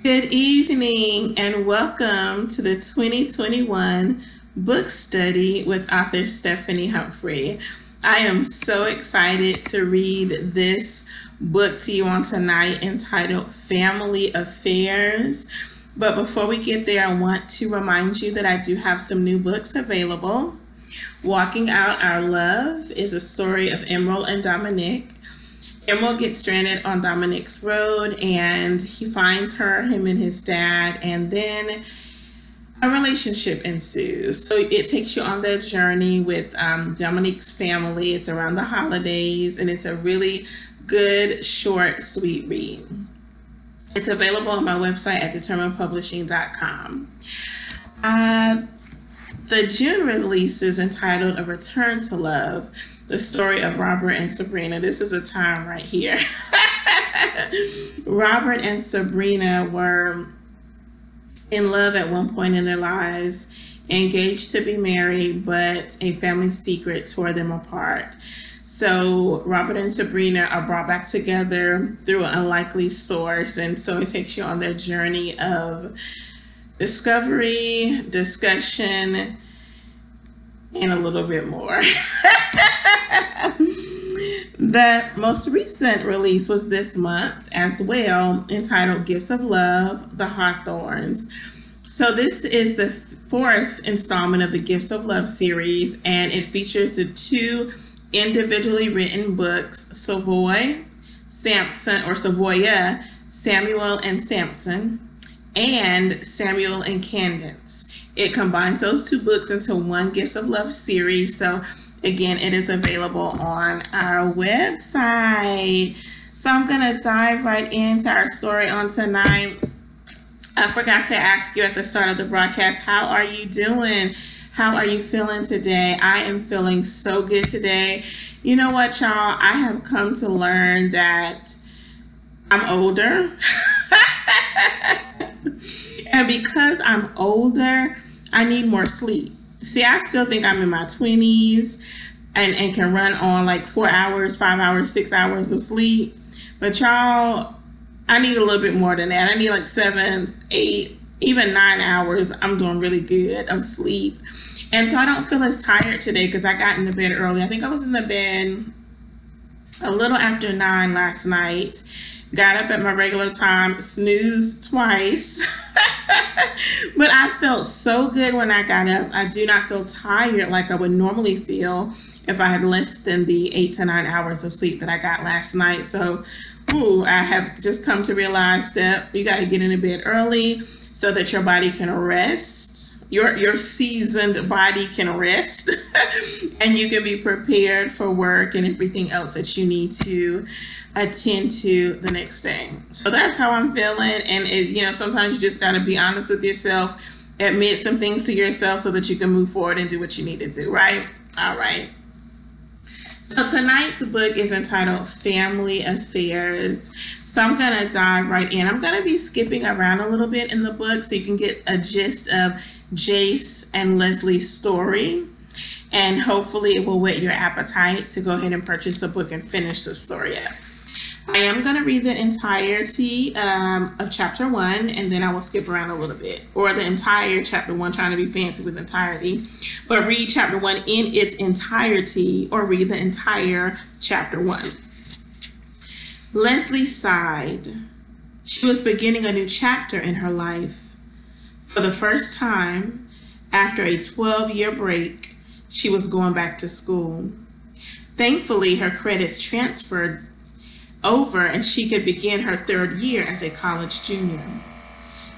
Good evening and welcome to the 2021 book study with author Stephanie Humphrey. I am so excited to read this book to you on tonight entitled Family Affairs. But before we get there, I want to remind you that I do have some new books available. Walking Out Our Love is a story of Emerald and Dominic. Emerald gets stranded on Dominic's road and he finds him and his dad, and then a relationship ensues. So it takes you on their journey with Dominic's family. It's around the holidays and it's a really good, short, sweet read. It's available on my website at determinedpublishing.com. The June release is entitled A Return to Love, the story of Robert and Sabrina. This is a time right here. Robert and Sabrina were in love at one point in their lives, engaged to be married, but a family secret tore them apart. So Robert and Sabrina are brought back together through an unlikely source, and so it takes you on their journey of discovery, discussion, and a little bit more. The most recent release was this month as well, entitled Gifts of Love, The Hawthorns. So this is the fourth installment of the Gifts of Love series, and it features the two individually written books, Savoya, Samuel and Samson, and Samuel and Candace. It combines those two books into one Gifts of Love series. So again, it is available on our website. So I'm gonna dive right into our story on tonight. I forgot to ask you at the start of the broadcast, how are you doing? How are you feeling today? I am feeling so good today. You know what, y'all? I have come to learn that I'm older. And because I'm older, I need more sleep. See, I still think I'm in my 20s and can run on like 4 hours, 5 hours, 6 hours of sleep. But y'all, I need a little bit more than that. I need like 7, 8, even 9 hours. I'm doing really good of sleep. And so I don't feel as tired today because I got in the bed early. I think I was in the bed a little after 9 last night. Got up at my regular time, snoozed twice. But I felt so good when I got up. I do not feel tired like I would normally feel if I had less than the 8 to 9 hours of sleep that I got last night. So I have just come to realize that you got to get into bed early so that your body can rest. Your seasoned body can rest and you can be prepared for work and everything else that you need to attend to the next day. So that's how I'm feeling. And sometimes you just got to be honest with yourself, admit some things to yourself so that you can move forward and do what you need to do, right? All right. So tonight's book is entitled Family Affairs. So I'm going to dive right in. I'm going to be skipping around a little bit in the book so you can get a gist of Jayce and Leslie's story. And hopefully it will whet your appetite to go ahead and purchase the book and finish the story up. I am going to read the entirety of chapter 1, and then I will skip around a little bit, or the entire chapter 1, trying to be fancy with entirety, but read chapter 1 in its entirety, or read the entire chapter 1. Leslie sighed. She was beginning a new chapter in her life. For the first time, after a 12-year break, she was going back to school. Thankfully, her credits transferred over and she could begin her 3rd year as a college junior.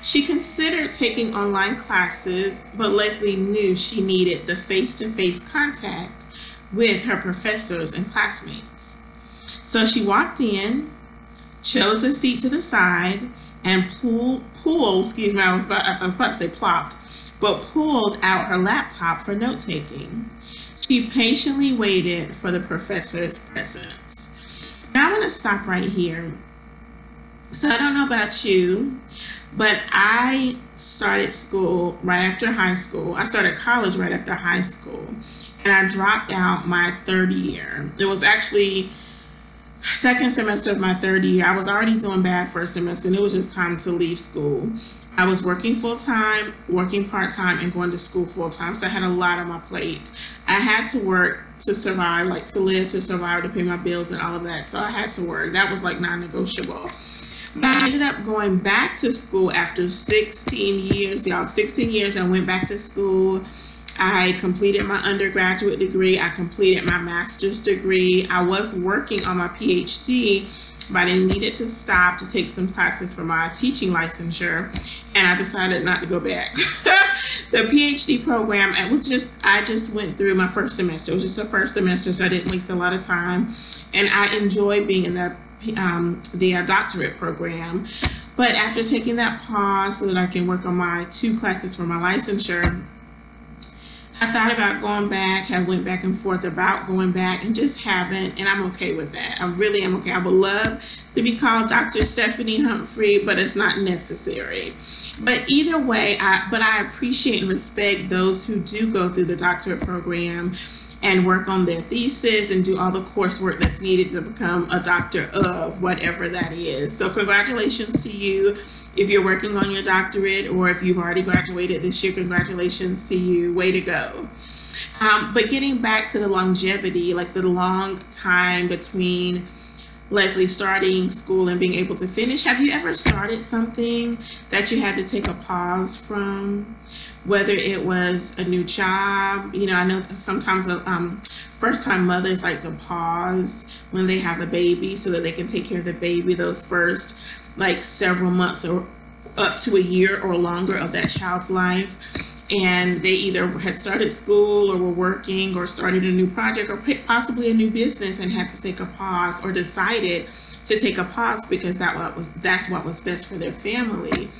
She considered taking online classes, but Leslie knew she needed the face-to-face contact with her professors and classmates. So she walked in, chose a seat to the side, and pulled out her laptop for note-taking. She patiently waited for the professor's presence. Now I'm going to stop right here. So I don't know about you, but I started school right after high school. I started college right after high school, and I dropped out my 3rd year. It was actually second semester of my third year. I was already doing bad first semester, and it was just time to leave school. I was working full-time, working part-time, and going to school full-time, so I had a lot on my plate. I had to work to survive, like to live, to survive, to pay my bills and all of that, so I had to work. That was like non-negotiable. But I ended up going back to school after 16 years, y'all. 16 years I went back to school. I completed my undergraduate degree. I completed my master's degree. I was working on my PhD, but I needed to stop to take some classes for my teaching licensure, and I decided not to go back. The PhD program, I just went through my first semester. It was just the first semester, so I didn't waste a lot of time, and I enjoyed being in the doctorate program. But after taking that pause so that I can work on my 2 classes for my licensure, I thought about going back. I went back and forth about going back and just haven't, and I'm okay with that. I really am okay. I would love to be called Dr. Stephanie Humphrey, but it's not necessary. But either way, I appreciate and respect those who do go through the doctorate program and work on their thesis and do all the coursework that's needed to become a doctor of whatever that is. So congratulations to you. If you're working on your doctorate, or if you've already graduated this year, congratulations to you. Way to go. But getting back to the longevity, like the long time between Leslie starting school and being able to finish, have you ever started something that you had to take a pause from? Whether it was a new job, you know, I know sometimes first-time mothers like to pause when they have a baby so that they can take care of the baby those first like several months or up to a year or longer of that child's life, and they either had started school or were working or started a new project or possibly a new business and had to take a pause, or decided to take a pause because that's what was best for their family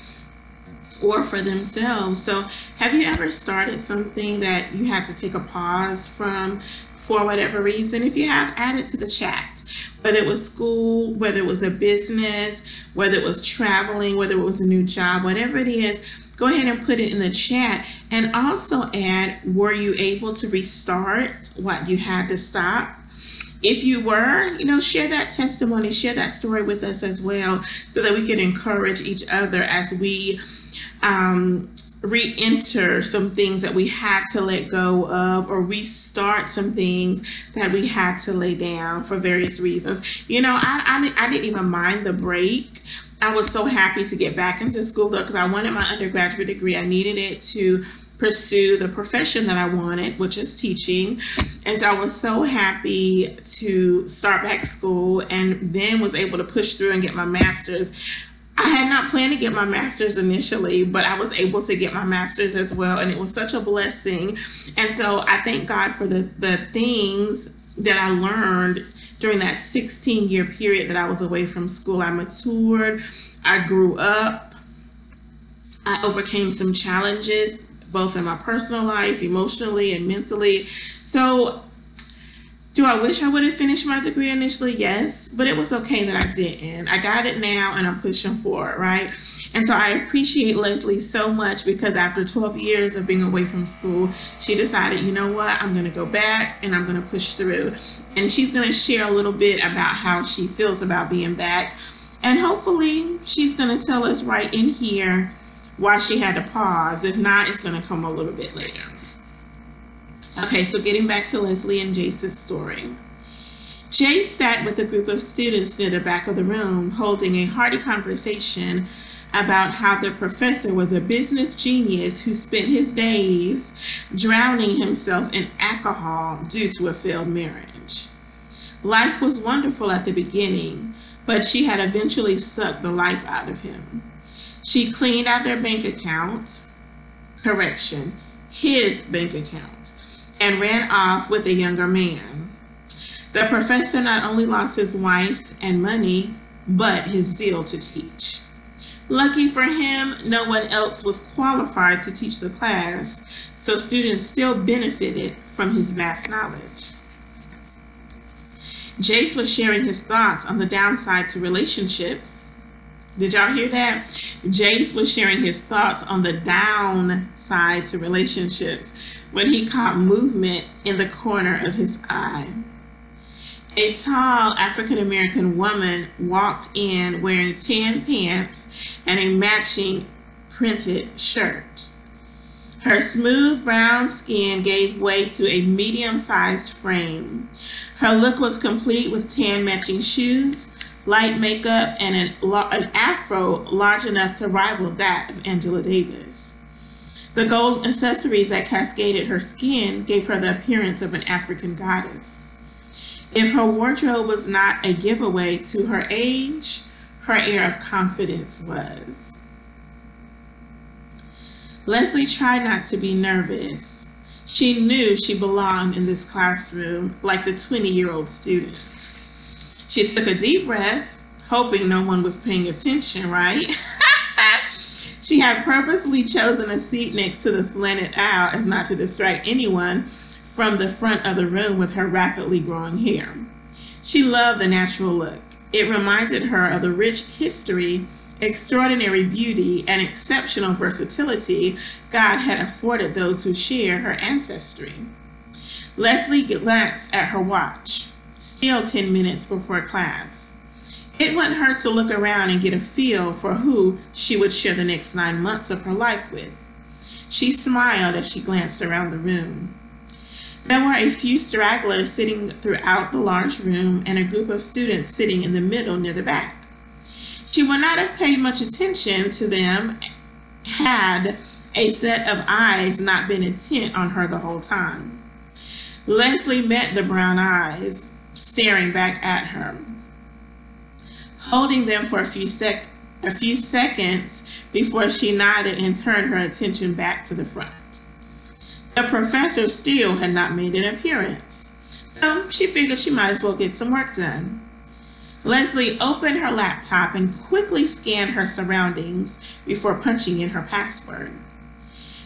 or for themselves. So have you ever started something that you had to take a pause from for whatever reason? If you have, add it to the chat. Whether it was school, whether it was a business, whether it was traveling, whether it was a new job, whatever it is, go ahead and put it in the chat. And also add, were you able to restart what you had to stop? If you were, you know, share that testimony, share that story with us as well, so that we can encourage each other as we re-enter some things that we had to let go of, or restart some things that we had to lay down for various reasons. You know, I didn't even mind the break. I was so happy to get back into school though, because I wanted my undergraduate degree. I needed it to pursue the profession that I wanted, which is teaching. And so I was so happy to start back school, and then was able to push through and get my master's. I had not planned to get my master's initially, but I was able to get my master's as well, and it was such a blessing. And so I thank God for the things that I learned during that 16-year period that I was away from school. I matured, I grew up, I overcame some challenges, both in my personal life, emotionally and mentally. So do I wish I would have finished my degree initially? Yes, but it was okay that I didn't. I got it now and I'm pushing forward, right? And so I appreciate Leslie so much, because after 12 years of being away from school, she decided, you know what, I'm going to go back and I'm going to push through. And she's going to share a little bit about how she feels about being back. And hopefully she's going to tell us right in here why she had to pause. If not, it's going to come a little bit later. Okay, so getting back to Leslie and Jayce's story. Jayce sat with a group of students near the back of the room, holding a hearty conversation about how the professor was a business genius who spent his days drowning himself in alcohol due to a failed marriage. Life was wonderful at the beginning, but she had eventually sucked the life out of him. She cleaned out their bank account, his bank account, and ran off with a younger man. The professor not only lost his wife and money, but his zeal to teach. Lucky for him, no one else was qualified to teach the class, so students still benefited from his vast knowledge. Jayce was sharing his thoughts on the downside to relationships. Did y'all hear that? Jayce was sharing his thoughts on the downside to relationships when he caught movement in the corner of his eye. A tall African-American woman walked in wearing tan pants and a matching printed shirt. Her smooth brown skin gave way to a medium-sized frame. Her look was complete with tan matching shoes, light makeup, and an afro large enough to rival that of Angela Davis. The gold accessories that cascaded her skin gave her the appearance of an African goddess. If her wardrobe was not a giveaway to her age, her air of confidence was. Leslie tried not to be nervous. She knew she belonged in this classroom like the 20-year-old students. She took a deep breath, hoping no one was paying attention, right? She had purposely chosen a seat next to the slanted aisle as not to distract anyone from the front of the room with her rapidly growing hair. She loved the natural look. It reminded her of the rich history, extraordinary beauty, and exceptional versatility God had afforded those who shared her ancestry. Leslie glanced at her watch, still 10 minutes before class. It wouldn't hurt to look around and get a feel for who she would share the next 9 months of her life with. She smiled as she glanced around the room. There were a few stragglers sitting throughout the large room and a group of students sitting in the middle near the back. She would not have paid much attention to them had a set of eyes not been intent on her the whole time. Leslie met the brown eyes staring back at her, holding them for a few seconds before she nodded and turned her attention back to the front. The professor still had not made an appearance, so she figured she might as well get some work done. Leslie opened her laptop and quickly scanned her surroundings before punching in her password.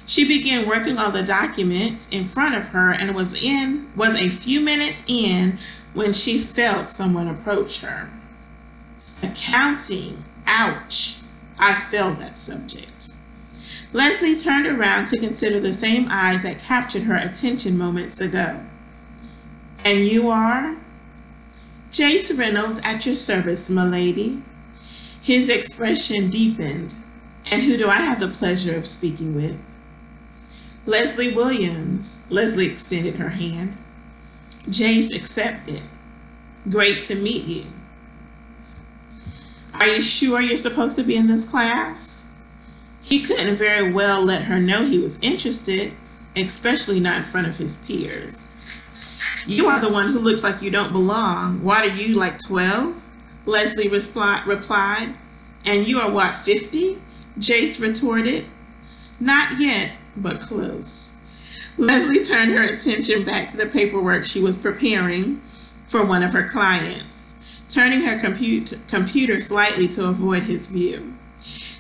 She began working on the document in front of her and was a few minutes in when she felt someone approach her. Accounting, ouch, I failed that subject. Leslie turned around to consider the same eyes that captured her attention moments ago. And you are? Jayce Reynolds at your service, m'lady. His expression deepened. And who do I have the pleasure of speaking with? Leslie Williams. Leslie extended her hand. Jayce accepted. Great to meet you. Are you sure you're supposed to be in this class? He couldn't very well let her know he was interested, especially not in front of his peers. You are the one who looks like you don't belong. What are you, like 12? Leslie replied. And you are what, 50? Jayce retorted. Not yet, but close. Leslie turned her attention back to the paperwork she was preparing for one of her clients, turning her computer slightly to avoid his view.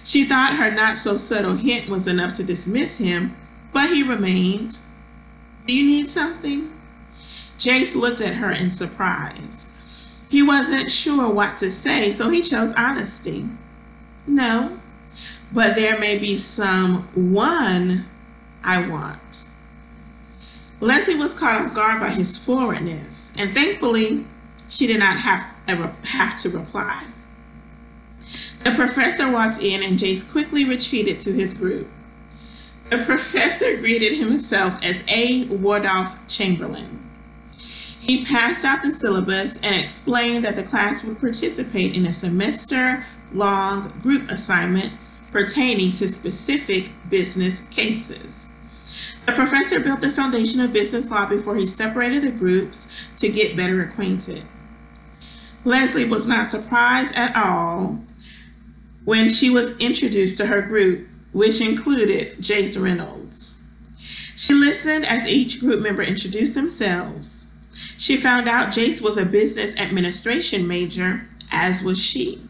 She thought her not-so-subtle hint was enough to dismiss him, but he remained. Do you need something? Jayce looked at her in surprise. He wasn't sure what to say, so he chose honesty. No, but there may be someone I want. Leslie was caught off guard by his forwardness, and thankfully, she did not have to reply. The professor walked in and Jayce quickly retreated to his group. The professor greeted himself as A. Wardolph Chamberlain. He passed out the syllabus and explained that the class would participate in a semester-long group assignment pertaining to specific business cases. The professor built the foundation of business law before he separated the groups to get better acquainted. Leslie was not surprised at all when she was introduced to her group, which included Jayce Reynolds. She listened as each group member introduced themselves. She found out Jayce was a business administration major, as was she,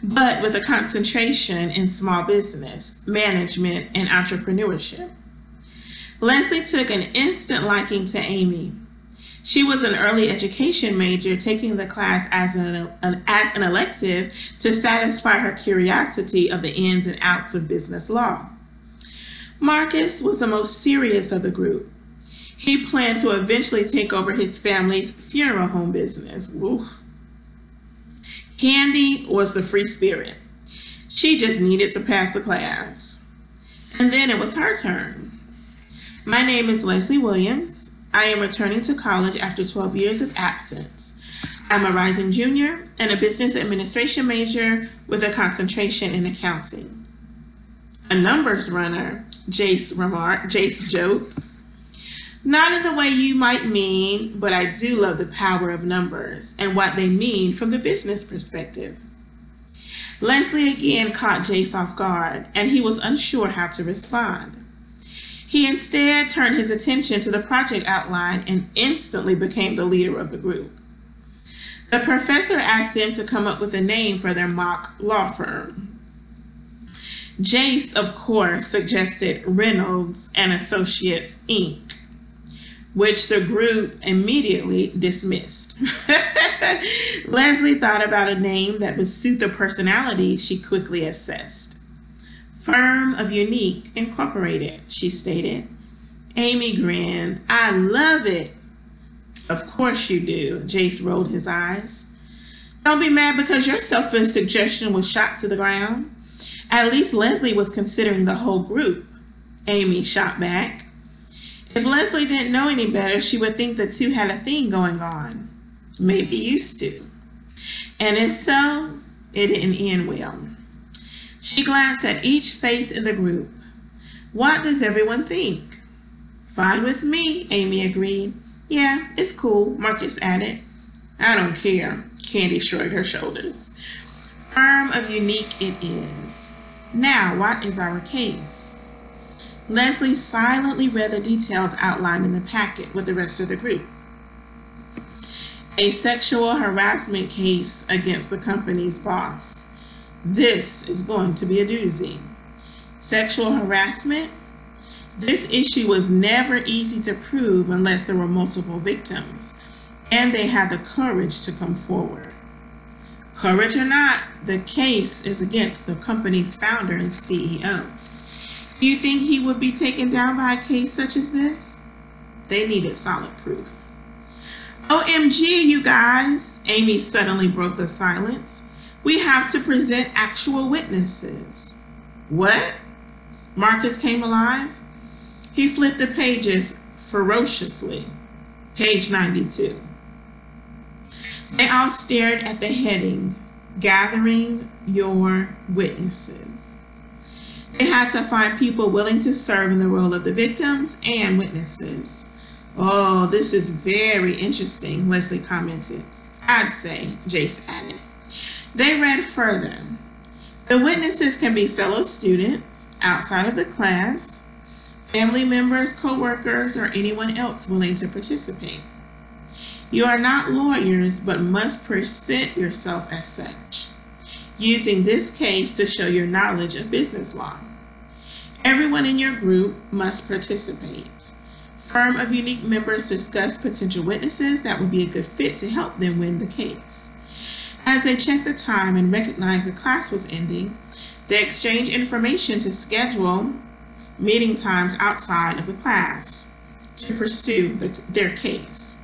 but with a concentration in small business, management, and entrepreneurship. Leslie took an instant liking to Amy. She was an early education major, taking the class as an elective to satisfy her curiosity of the ins and outs of business law. Marcus was the most serious of the group. He planned to eventually take over his family's funeral home business. Oof. Candy was the free spirit. She just needed to pass the class. And then it was her turn. My name is Leslie Williams. I am returning to college after 12 years of absence. I'm a rising junior and a business administration major with a concentration in accounting. A numbers runner, Jayce joked. Not in the way you might mean, but I do love the power of numbers and what they mean from the business perspective. Leslie again caught Jayce off guard, and he was unsure how to respond. He instead turned his attention to the project outline and instantly became the leader of the group. The professor asked them to come up with a name for their mock law firm. Jayce, of course, suggested Reynolds and Associates, Inc., which the group immediately dismissed. Leslie thought about a name that would suit the personality she quickly assessed. Firm of Unique Incorporated, she stated. Amy grinned. I love it. Of course you do, Jayce rolled his eyes. Don't be mad because your selfish suggestion was shot to the ground. At least Leslie was considering the whole group, Amy shot back. If Leslie didn't know any better, she would think the two had a thing going on. Maybe used to. And if so, it didn't end well. She glanced at each face in the group. What does everyone think? Fine with me, Amy agreed. Yeah, it's cool, Marcus added. I don't care, Candy shrugged her shoulders. Firm of Unique it is. Now, what is our case? Leslie silently read the details outlined in the packet with the rest of the group. A sexual harassment case against the company's boss. This is going to be a doozy. Sexual harassment? This issue was never easy to prove unless there were multiple victims, and they had the courage to come forward. Courage or not, the case is against the company's founder and CEO. Do you think he would be taken down by a case such as this? They needed solid proof. OMG, you guys, Amy suddenly broke the silence. We have to present actual witnesses. What? Marcus came alive. He flipped the pages ferociously. Page 92. They all stared at the heading, Gathering Your Witnesses. They had to find people willing to serve in the role of the victims and witnesses. Oh, this is very interesting, Leslie commented. I'd say, Jayce added. They read further. The witnesses can be fellow students, outside of the class, family members, co-workers, or anyone else willing to participate. You are not lawyers, but must present yourself as such, using this case to show your knowledge of business law. Everyone in your group must participate. Firm of Unique members discuss potential witnesses that would be a good fit to help them win the case. As they checked the time and recognized the class was ending, they exchanged information to schedule meeting times outside of the class to pursue their case.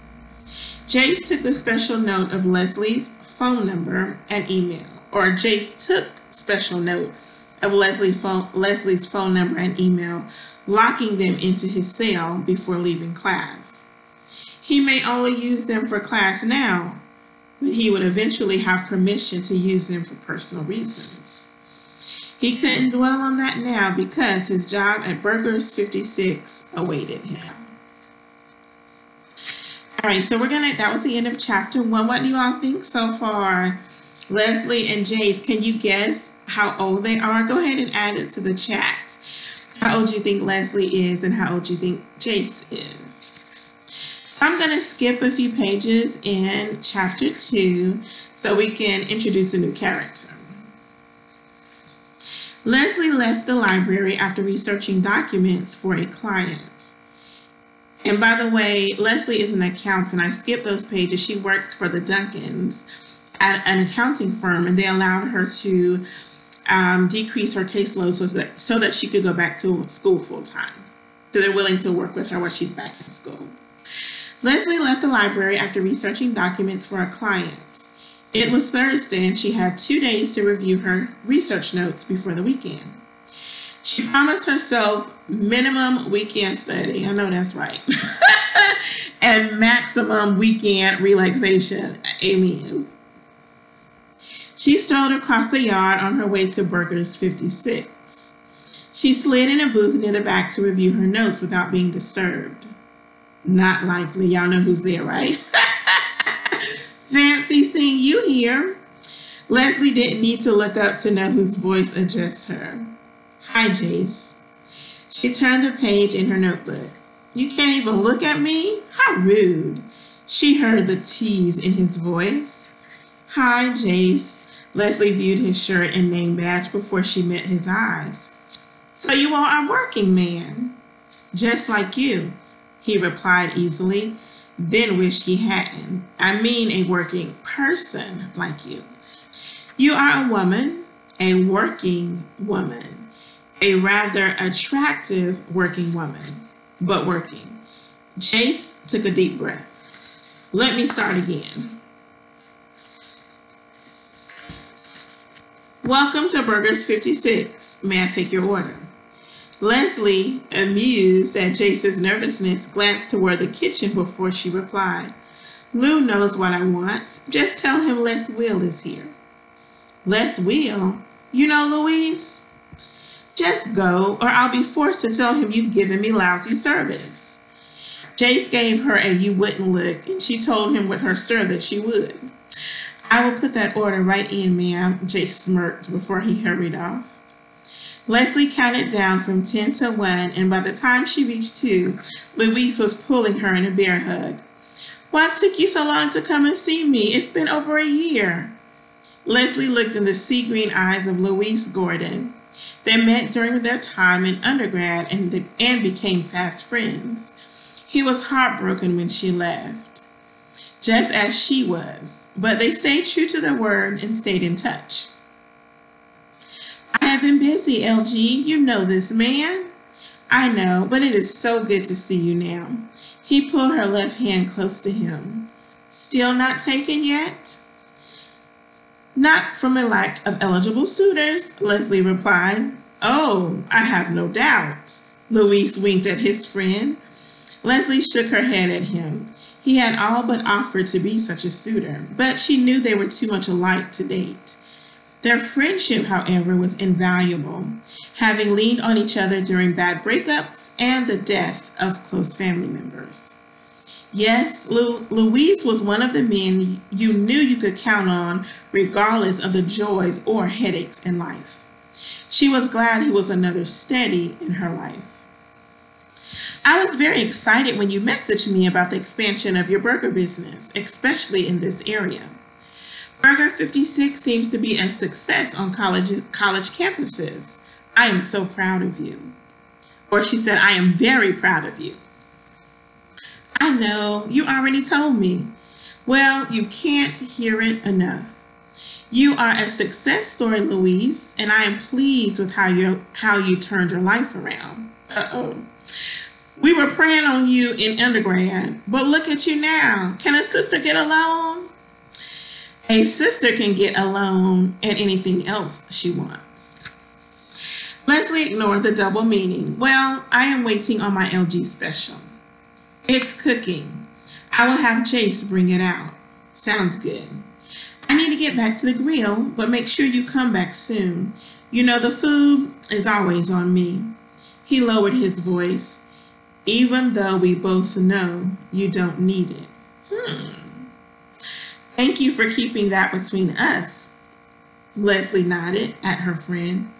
Jayce took the special note of Leslie's phone number and email, or Jayce took special note of Leslie's phone number and email, locking them into his cell before leaving class. He may only use them for class now, but he would eventually have permission to use them for personal reasons. He couldn't dwell on that now because his job at Burgers 56 awaited him. All right, so that was the end of chapter 1. What do you all think so far? Leslie and Jayce, can you guess how old they are? Go ahead and add it to the chat. How old do you think Leslie is and how old do you think Jayce is? So I'm going to skip a few pages in chapter 2 so we can introduce a new character. Leslie left the library after researching documents for a client. And by the way, Leslie is an accountant. I skipped those pages. She works for the Duncans at an accounting firm, and they allowed her to decrease her caseload so that she could go back to school full time. So they're willing to work with her while she's back in school. Leslie left the library after researching documents for a client. It was Thursday and she had 2 days to review her research notes before the weekend. She promised herself minimum weekend study, I know that's right, and maximum weekend relaxation, amen. She strolled across the yard on her way to Burger's 56. She slid in a booth near the back to review her notes without being disturbed. Not likely, y'all know who's there, right? Fancy seeing you here. Leslie didn't need to look up to know whose voice addressed her. Hi, Jayce. She turned the page in her notebook. You can't even look at me? How rude. She heard the tease in his voice. Hi, Jayce. Leslie viewed his shirt and name badge before she met his eyes. So you are a working man. Just like you, he replied easily, then wished he hadn't. I mean a working person like you. You are a woman, a working woman, a rather attractive working woman, but working. Jayce took a deep breath. Let me start again. Welcome to Burger's 56. May I take your order? Leslie, amused at Jayce's nervousness, glanced toward the kitchen before she replied. Lou knows what I want. Just tell him Les Will is here. Les Will? You know Louise? Just go, or I'll be forced to tell him you've given me lousy service. Jayce gave her a you wouldn't look, and she told him with her stir that she would. I will put that order right in, ma'am, Jayce smirked before he hurried off. Leslie counted down from 10 to 1, and by the time she reached 2, Louise was pulling her in a bear hug. Why took you so long to come and see me? It's been over a year. Leslie looked in the sea-green eyes of Louise Gordon. They met during their time in undergrad and became fast friends. He was heartbroken when she left, just as she was, but they stayed true to their word and stayed in touch. I have been busy, LG. You know this, man. I know, but it is so good to see you now. He pulled her left hand close to him. Still not taken yet? Not from a lack of eligible suitors, Leslie replied. Oh, I have no doubt. Louise winked at his friend. Leslie shook her head at him. He had all but offered to be such a suitor, but she knew they were too much alike to date. Their friendship, however, was invaluable, having leaned on each other during bad breakups and the death of close family members. Yes, Louise was one of the men you knew you could count on regardless of the joys or headaches in life. She was glad he was another steady in her life. I was very excited when you messaged me about the expansion of your burger business, especially in this area. Burger 56 seems to be a success on college campuses. I am so proud of you. Or she said, I am very proud of you. I know, you already told me. Well, you can't hear it enough. You are a success story, Louise, and I am pleased with how you turned your life around. Uh-oh. We were praying on you in undergrad, but look at you now. Can a sister get a loan? A sister can get a loan and anything else she wants. Leslie ignored the double meaning. Well, I am waiting on my LG special. It's cooking. I will have Jayce bring it out. Sounds good. I need to get back to the grill, but make sure you come back soon. You know the food is always on me. He lowered his voice. Even though we both know you don't need it. Thank you for keeping that between us. Leslie nodded at her friend.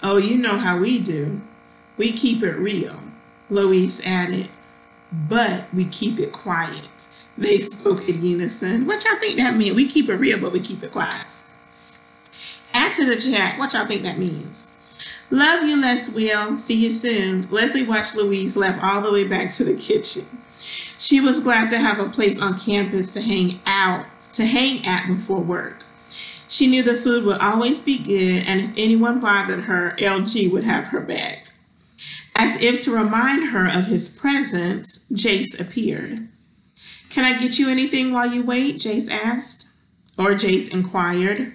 Oh, you know how we do. We keep it real, Louise added. But we keep it quiet. They spoke in unison. What y'all think that means? We keep it real, but we keep it quiet. Add to the chat. What y'all think that means? Love you, Les Will. See you soon. Leslie watched Louise left all the way back to the kitchen. She was glad to have a place on campus to hang at before work. She knew the food would always be good, and if anyone bothered her, LG would have her back. As if to remind her of his presence, Jayce appeared. "Can I get you anything while you wait?" Jayce asked, or Jayce inquired.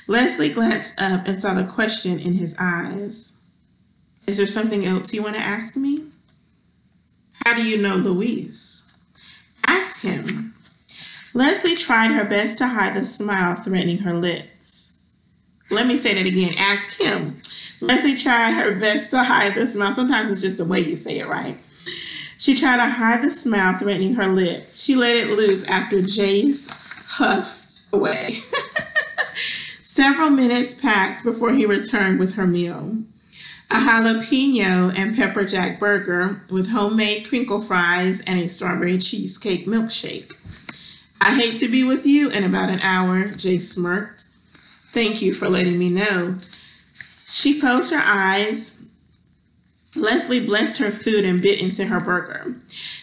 Leslie glanced up and saw the question in his eyes. "Is there something else you want to ask me?" "How do you know Luis?" "Ask him." Leslie tried her best to hide the smile threatening her lips. Let me say that again. Ask him. Leslie tried her best to hide the smile. Sometimes it's just the way you say it, right? She tried to hide the smile threatening her lips. She let it loose after Jayce huffed away. Several minutes passed before he returned with her meal. A jalapeno and pepper jack burger with homemade crinkle fries and a strawberry cheesecake milkshake. "I hate to be with you in about an hour," Jayce smirked. "Thank you for letting me know." She closed her eyes. Leslie blessed her food and bit into her burger.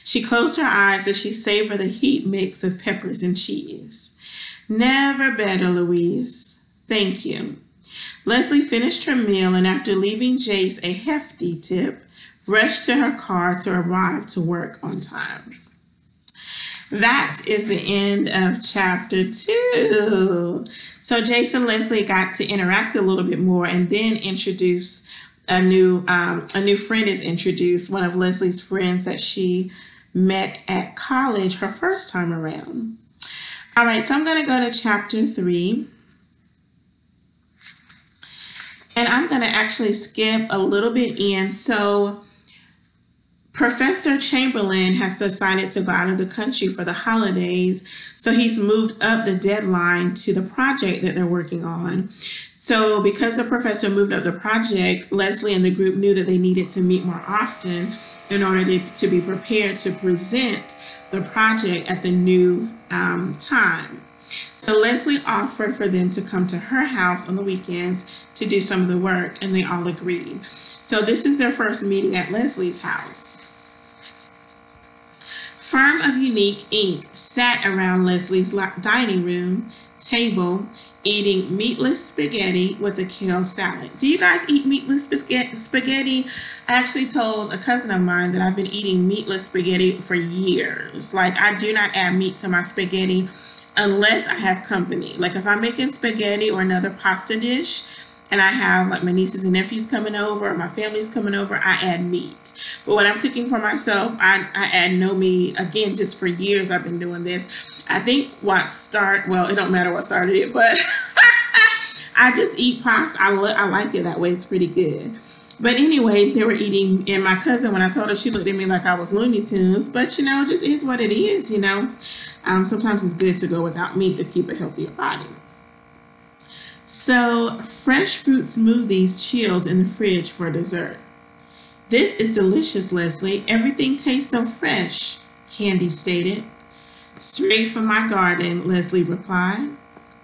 She closed her eyes as she savored the heat mix of peppers and cheese. "Never better, Luis. Thank you." Leslie finished her meal and after leaving Jayce a hefty tip, rushed to her car to arrive to work on time. That is the end of chapter 2. So Jayce and Leslie got to interact a little bit more and then introduce a new friend is introduced, one of Leslie's friends that she met at college her first time around. All right, so I'm going to go to chapter 3. And I'm going to actually skip a little bit in. So Professor Chamberlain has decided to go out of the country for the holidays. So he's moved up the deadline to the project that they're working on. So because the professor moved up the project, Leslie and the group knew that they needed to meet more often in order to be prepared to present the project at the new time. So Leslie offered for them to come to her house on the weekends to do some of the work, and they all agreed. So this is their first meeting at Leslie's house. Firm of Unique Inc. sat around Leslie's dining room table eating meatless spaghetti with a kale salad. Do you guys eat meatless spaghetti? I actually told a cousin of mine that I've been eating meatless spaghetti for years. Like, I do not add meat to my spaghetti unless I have company. Like if I'm making spaghetti or another pasta dish and I have like my nieces and nephews coming over or my family's coming over, I add meat. But when I'm cooking for myself, I add no meat. Again, just for years I've been doing this. I think well, it don't matter what started it, but I just eat pasta. I like it that way. It's pretty good. But anyway, they were eating, and my cousin, when I told her, she looked at me like I was Looney Tunes. But, you know, it just is what it is, you know. Sometimes it's good to go without meat to keep a healthier body. So, fresh fruit smoothies chilled in the fridge for dessert. "This is delicious, Leslie. Everything tastes so fresh," Candy stated. "Straight from my garden," Leslie replied.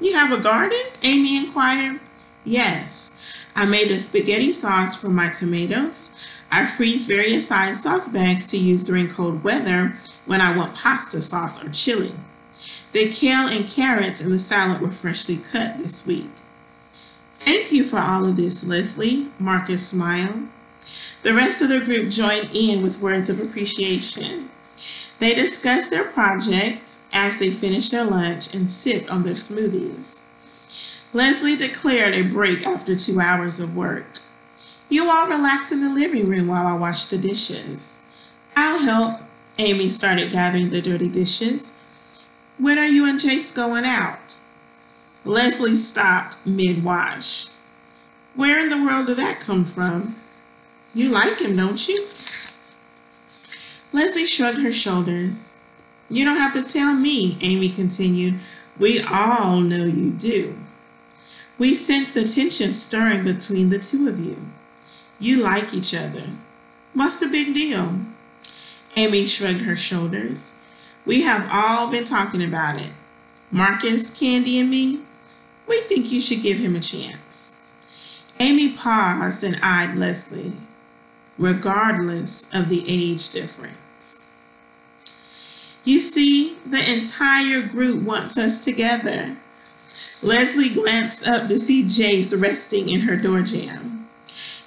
"You have a garden?" Amy inquired. "Yes. I made the spaghetti sauce from my tomatoes. I freeze various size sauce bags to use during cold weather when I want pasta sauce or chili. The kale and carrots in the salad were freshly cut this week." "Thank you for all of this, Leslie," Marcus smiled. The rest of the group joined in with words of appreciation. They discussed their projects as they finished their lunch and sipped on their smoothies. Leslie declared a break after 2 hours of work. "You all relax in the living room while I wash the dishes." "I'll help." Amy started gathering the dirty dishes. "When are you and Jayce going out?" Leslie stopped mid-wash. "Where in the world did that come from? You like him, don't you?" Leslie shrugged her shoulders. "You don't have to tell me," Amy continued. "We all know you do. We sense the tension stirring between the two of you. You like each other. What's the big deal?" Amy shrugged her shoulders. "We have all been talking about it. Marcus, Candy, and me. We think you should give him a chance." Amy paused and eyed Leslie, regardless of the age difference. "You see, the entire group wants us together." Leslie glanced up to see Jayce resting in her door jamb.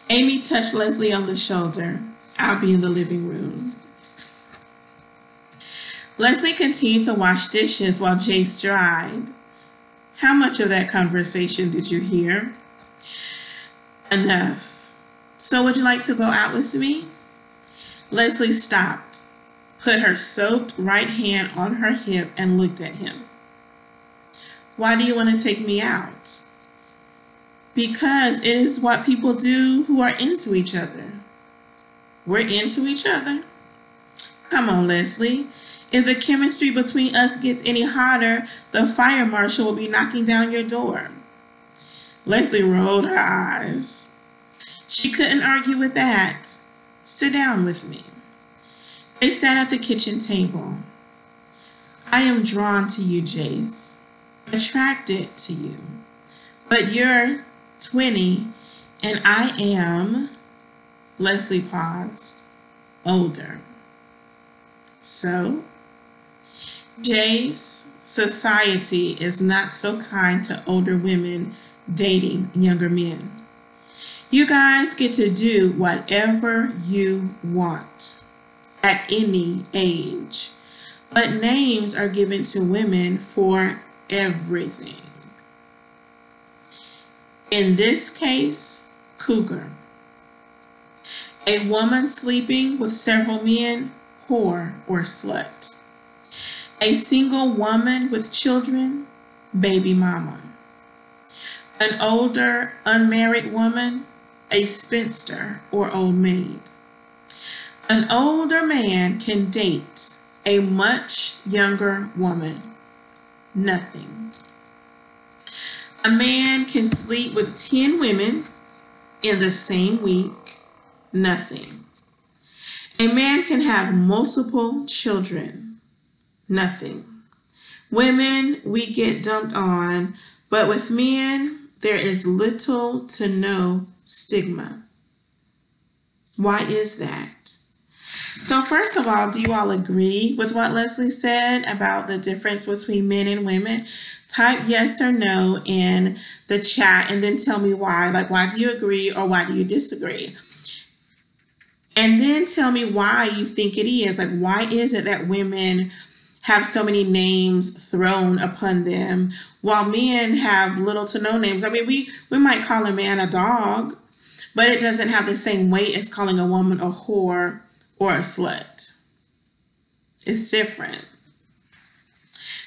Amy touched Leslie on the shoulder. I'll be in the living room. Leslie continued to wash dishes while Jayce dried. How much of that conversation did you hear? Enough. So would you like to go out with me? Leslie stopped, put her soaked right hand on her hip, and looked at him. Why do you want to take me out? Because it is what people do who are into each other. We're into each other? Come on, Leslie. If the chemistry between us gets any hotter, the fire marshal will be knocking down your door. Leslie rolled her eyes. She couldn't argue with that. Sit down with me. They sat at the kitchen table. I am drawn to you, Jayce, attracted to you. But you're 20 and I am, Leslie paused, older. So, Jayce, society is not so kind to older women dating younger men. You guys get to do whatever you want at any age, but names are given to women for everything. In this case, cougar. A woman sleeping with several men, whore or slut. A single woman with children, baby mama. An older, unmarried woman, a spinster or old maid. An older man can date a much younger woman, nothing. A man can sleep with 10 women in the same week, nothing. A man can have multiple children, nothing. Women, we get dumped on, but with men, there is little to no stigma. Why is that? So first of all, do you all agree with what Leslie said about the difference between men and women? Type yes or no in the chat and then tell me why. Like, why do you agree or why do you disagree? And then tell me why you think it is. Like, why is it that women have so many names thrown upon them while men have little to no names? I mean, we might call a man a dog, but it doesn't have the same weight as calling a woman a whore or a slut. It's different.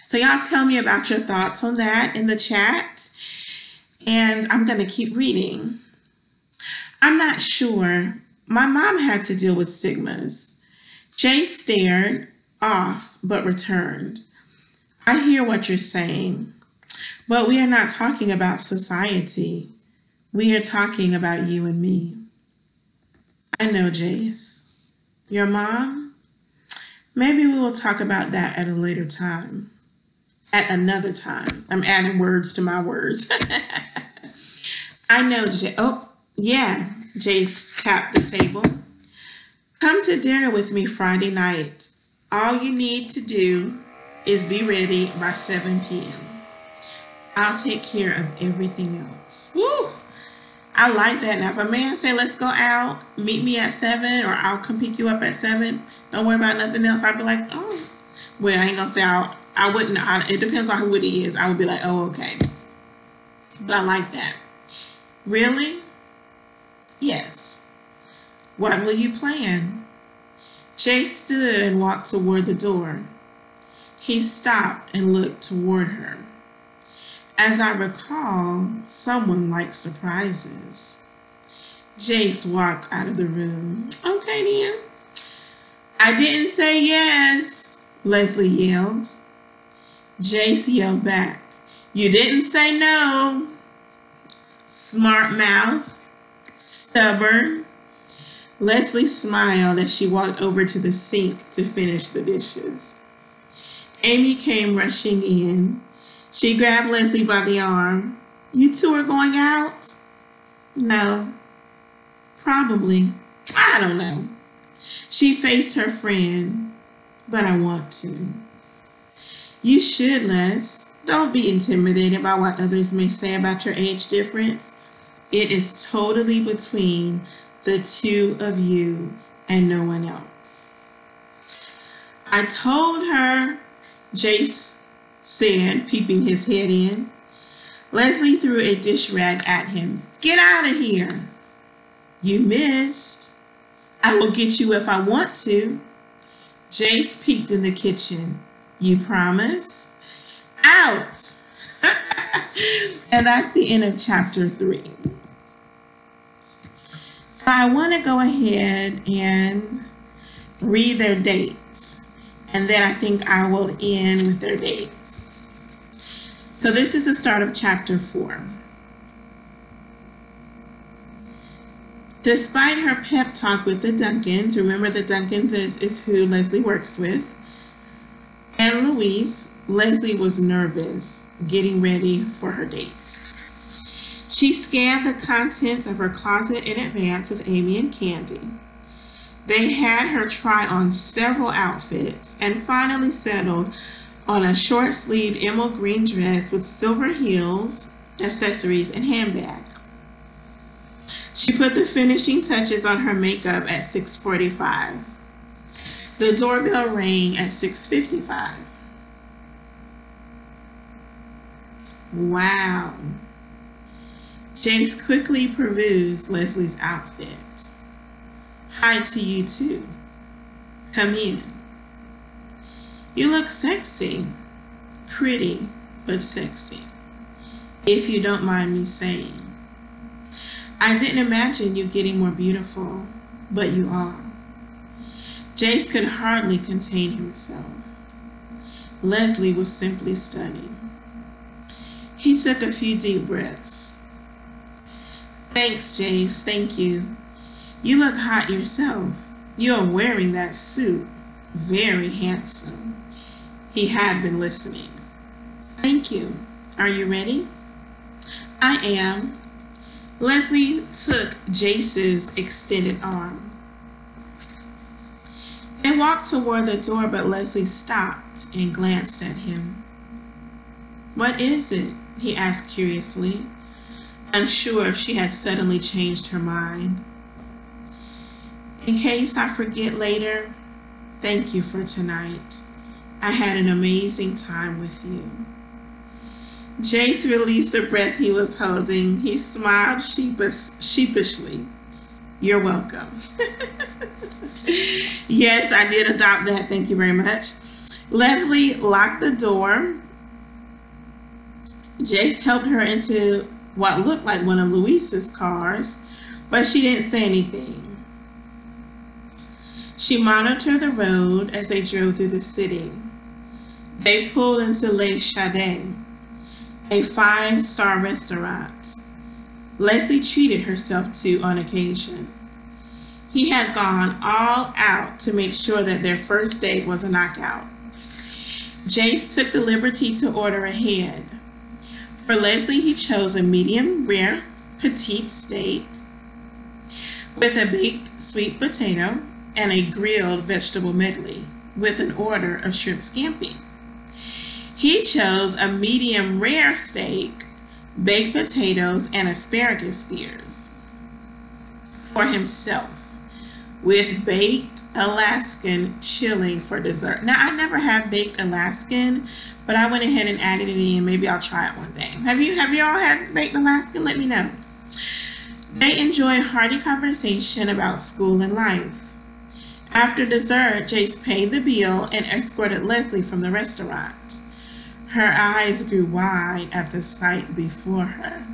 So y'all tell me about your thoughts on that in the chat. And I'm going to keep reading. I'm not sure. My mom had to deal with stigmas. Jayce stared off but returned. I hear what you're saying, but we are not talking about society. We are talking about you and me. I know, Jayce. Your mom? Maybe we will talk about that at a later time. At another time. I'm adding words to my words. I know, oh, yeah. Jayce tapped the table. Come to dinner with me Friday night. All you need to do is be ready by 7 p.m. I'll take care of everything else. Woo! I like that. Now, if a man say, let's go out, meet me at 7, or I'll come pick you up at 7, don't worry about nothing else, I'd be like, oh. Well, I ain't going to say I wouldn't. It depends on who it is. I would be like, oh, okay. But I like that. Really? Yes. What will you plan? Jayce stood and walked toward the door. He stopped and looked toward her. As I recall, someone likes surprises. Jayce walked out of the room. Okay, then. I didn't say yes, Leslie yelled. Jayce yelled back. You didn't say no. Smart mouth. Stubborn. Leslie smiled as she walked over to the sink to finish the dishes. Amy came rushing in. She grabbed Leslie by the arm. You two are going out? No. Probably. I don't know. She faced her friend. But I want to. You should, Les. Don't be intimidated by what others may say about your age difference. It is totally between the two of you and no one else. I told her, Jayce said, peeping his head in. Leslie threw a dish rag at him. Get out of here. You missed. I will get you if I want to. Jayce peeked in the kitchen. You promise? Out. And that's the end of chapter 3. So I want to go ahead and read their dates. And then I think I will end with their dates. So this is the start of chapter 4. Despite her pep talk with the Duncans, remember the Duncans is who Leslie works with, and Louise, Leslie was nervous, getting ready for her date. She scanned the contents of her closet in advance with Amy and Candy. They had her try on several outfits and finally settled on a short-sleeved emerald green dress with silver heels, accessories, and handbag. She put the finishing touches on her makeup at 6:45. The doorbell rang at 6:55. Wow. Jayce quickly perused Leslie's outfit. Hi to you too. Come in. You look sexy. Pretty, but sexy. If you don't mind me saying. I didn't imagine you getting more beautiful, but you are. Jayce could hardly contain himself. Leslie was simply stunning. He took a few deep breaths. Thanks, Jayce, thank you. You look hot yourself. You're wearing that suit. Very handsome. He had been listening. Thank you. Are you ready? I am. Leslie took Jayce's extended arm. They walked toward the door, but Leslie stopped and glanced at him. What is it? He asked curiously, unsure if she had suddenly changed her mind. In case I forget later, thank you for tonight. I had an amazing time with you. Jayce released the breath he was holding. He smiled sheepishly. You're welcome. Yes, I did adopt that. Thank you very much. Leslie locked the door. Jayce helped her into what looked like one of Louise's cars, but she didn't say anything. She monitored the road as they drove through the city. They pulled into Le Chade, a 5-star restaurant Leslie treated herself to on occasion. He had gone all out to make sure that their first date was a knockout. Jayce took the liberty to order ahead. For Leslie, he chose a medium rare petite steak with a baked sweet potato and a grilled vegetable medley with an order of shrimp scampi. He chose a medium rare steak, baked potatoes, and asparagus spears for himself, with baked Alaskan chilling for dessert. Now, I never had baked Alaskan, but I went ahead and added it in. Maybe I'll try it one day. Have you all had baked Alaskan? Let me know. They enjoyed hearty conversation about school and life. After dessert, Jayce paid the bill and escorted Leslie from the restaurant. Her eyes grew wide at the sight before her.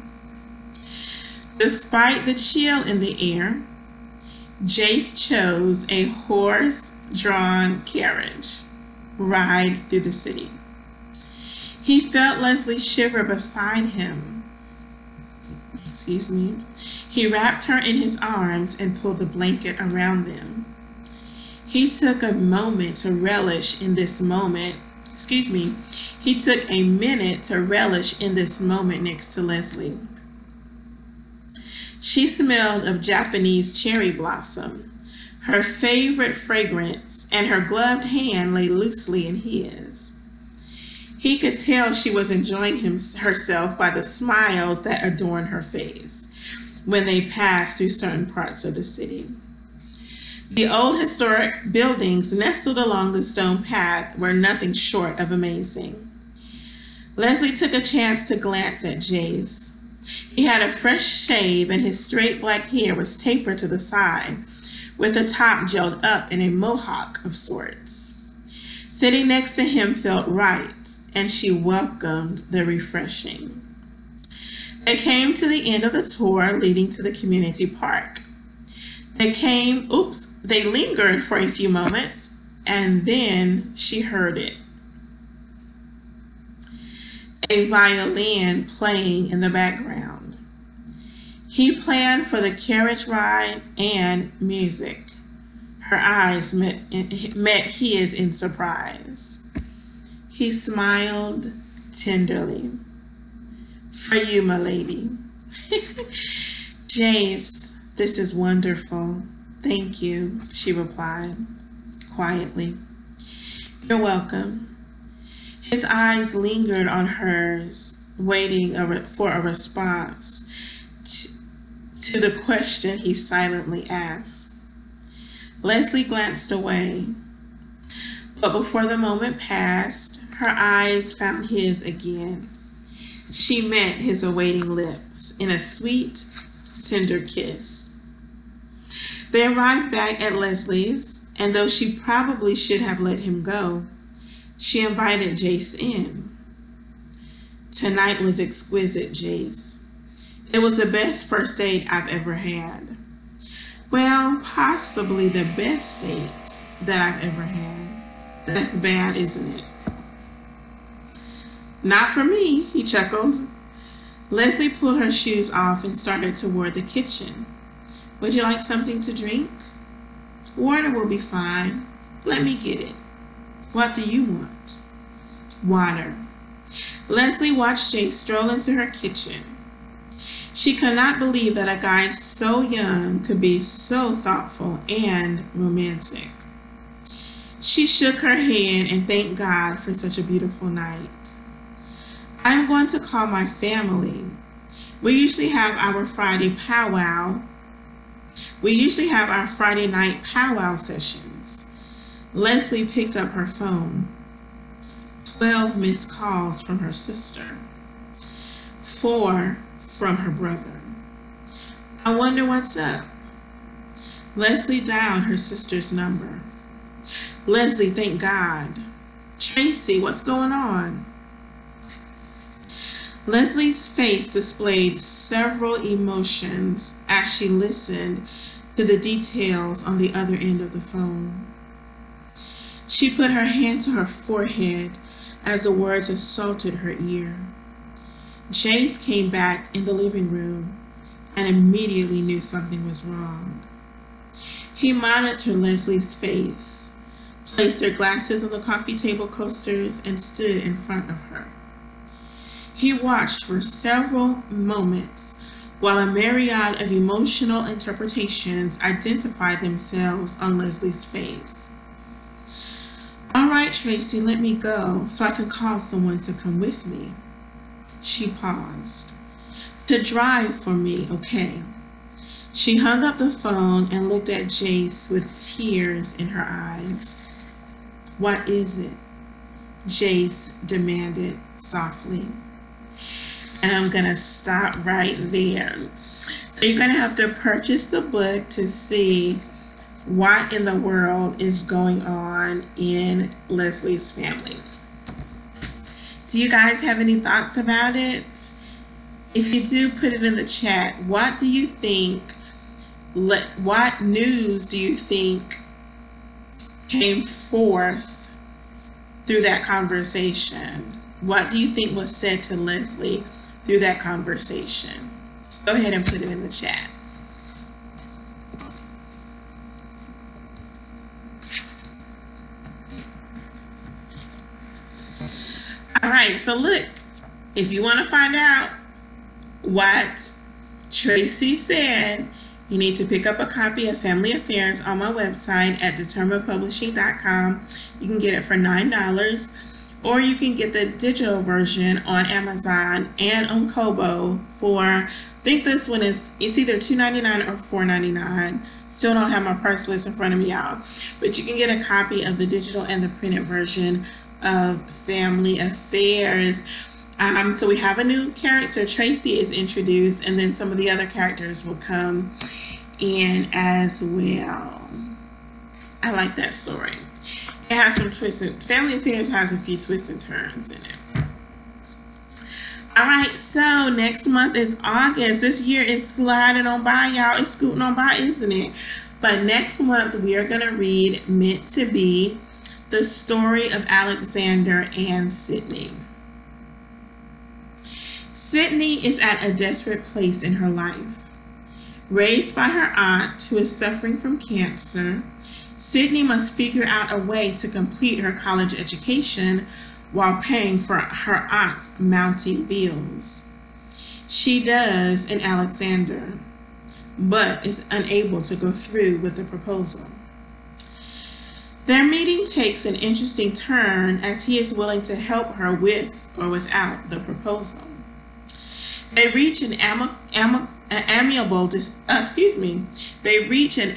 Despite the chill in the air, Jayce chose a horse-drawn carriage ride through the city. He felt Leslie shiver beside him. He wrapped her in his arms and pulled the blanket around them. He took a moment to relish in this moment. He took a minute to relish in this moment next to Leslie. She smelled of Japanese cherry blossom, her favorite fragrance, and her gloved hand lay loosely in his. He could tell she was enjoying herself by the smiles that adorned her face when they passed through certain parts of the city. The old historic buildings nestled along the stone path were nothing short of amazing. Leslie took a chance to glance at Jayce. He had a fresh shave and his straight black hair was tapered to the side, with the top gelled up in a mohawk of sorts. Sitting next to him felt right, and she welcomed the refreshing. They came to the end of the tour leading to the community park. They lingered for a few moments, and then she heard it. A violin playing in the background. He planned for the carriage ride and music. Her eyes met his in surprise. He smiled tenderly. For you, my lady. Jayce, this is wonderful. Thank you, she replied quietly. You're welcome. His eyes lingered on hers, waiting for a response to the question he silently asked. Leslie glanced away, but before the moment passed, her eyes found his again. She met his awaiting lips in a sweet, tender kiss. They arrived back at Leslie's, and though she probably should have let him go, she invited Jayce in. Tonight was exquisite, Jayce. It was the best first date I've ever had. Well, possibly the best date that I've ever had. That's bad, isn't it? Not for me, he chuckled. Leslie pulled her shoes off and started toward the kitchen. Would you like something to drink? Water will be fine. Let me get it. What do you want? Water. Leslie watched Jayce stroll into her kitchen. She could not believe that a guy so young could be so thoughtful and romantic. She shook her head and thanked God for such a beautiful night. I'm going to call my family. We usually have our Friday night powwow sessions. Leslie picked up her phone. 12 missed calls from her sister. 4 from her brother. I wonder what's up. Leslie dialed her sister's number. Leslie, thank God. Tracy, what's going on? Leslie's face displayed several emotions as she listened to the details on the other end of the phone. She put her hand to her forehead as the words assaulted her ear. Jayce came back in the living room and immediately knew something was wrong. He monitored Leslie's face, placed their glasses on the coffee table coasters, and stood in front of her. He watched for several moments while a myriad of emotional interpretations identified themselves on Leslie's face. All right, Tracy, let me go so I can call someone to come with me. She paused. To drive for me, okay. She hung up the phone and looked at Jayce with tears in her eyes. What is it? Jayce demanded softly. And I'm going to stop right there. So you're going to have to purchase the book to see what in the world is going on in Leslie's family. Do you guys have any thoughts about it? If you do, put it in the chat. What do you think? What news do you think came forth through that conversation? What do you think was said to Leslie through that conversation? Go ahead and put it in the chat. All right, so look, if you want to find out what Tracy said, you need to pick up a copy of Family Affairs on my website at determinedpublishing.com. You can get it for $9. or you can get the digital version on Amazon and on Kobo for, I think this one it's either $2.99 or $4.99. Still don't have my price list in front of me, y'all, but you can get a copy of the digital and the printed version of Family Affairs. So we have a new character. Tracy is introduced, and then some of the other characters will come in as well. I like that story. It has some twists. Family Affairs has a few twists and turns in it. All right, so next month is August. This year is sliding on by, y'all. It's scooting on by, isn't it? But next month we are going to read Meant to Be, the story of Alexander and Sydney. Sydney is at a desperate place in her life. Raised by her aunt, who is suffering from cancer, Sydney must figure out a way to complete her college education while paying for her aunt's mounting bills. She does in Alexander, but is unable to go through with the proposal. Their meeting takes an interesting turn as he is willing to help her with or without the proposal. They reach an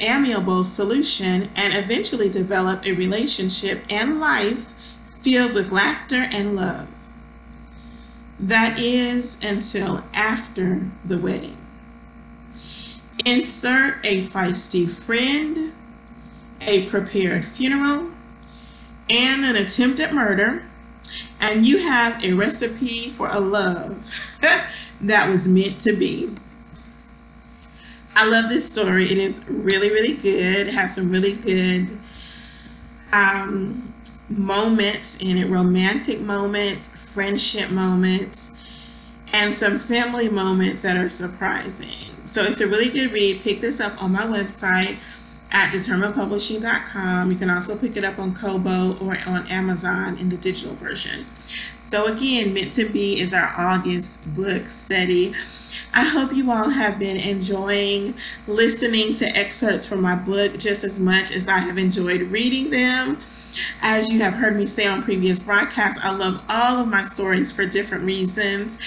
amiable solution and eventually develop a relationship and life filled with laughter and love. That is until after the wedding. Insert a feisty friend, a prepared funeral, and an attempt at murder, and you have a recipe for a love that was meant to be. I love this story. It is really, really good. It has some really good moments in it, romantic moments, friendship moments, and some family moments that are surprising. So it's a really good read. Pick this up on my website at determinedpublishing.com. You can also pick it up on Kobo or on Amazon in the digital version. So again, Meant to Be is our August book study. I hope you all have been enjoying listening to excerpts from my book just as much as I have enjoyed reading them. As you have heard me say on previous broadcasts, I love all of my stories for different reasons.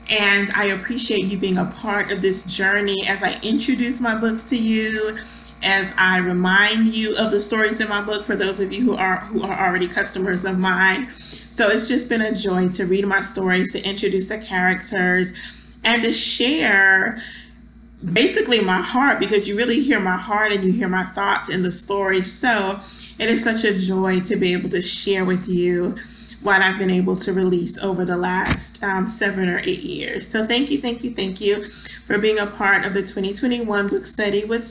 And I appreciate you being a part of this journey as I introduce my books to you, as I remind you of the stories in my book for those of you who are already customers of mine. So it's just been a joy to read my stories, to introduce the characters, and to share basically my heart, because you really hear my heart and you hear my thoughts in the story. So it is such a joy to be able to share with you what I've been able to release over the last 7 or 8 years. So thank you for being a part of the 2021 book study with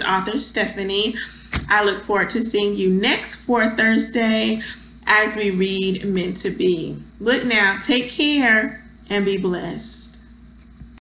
author Stephanie. I look forward to seeing you next 4th Thursday as we read Meant to Be. Look now, take care and be blessed.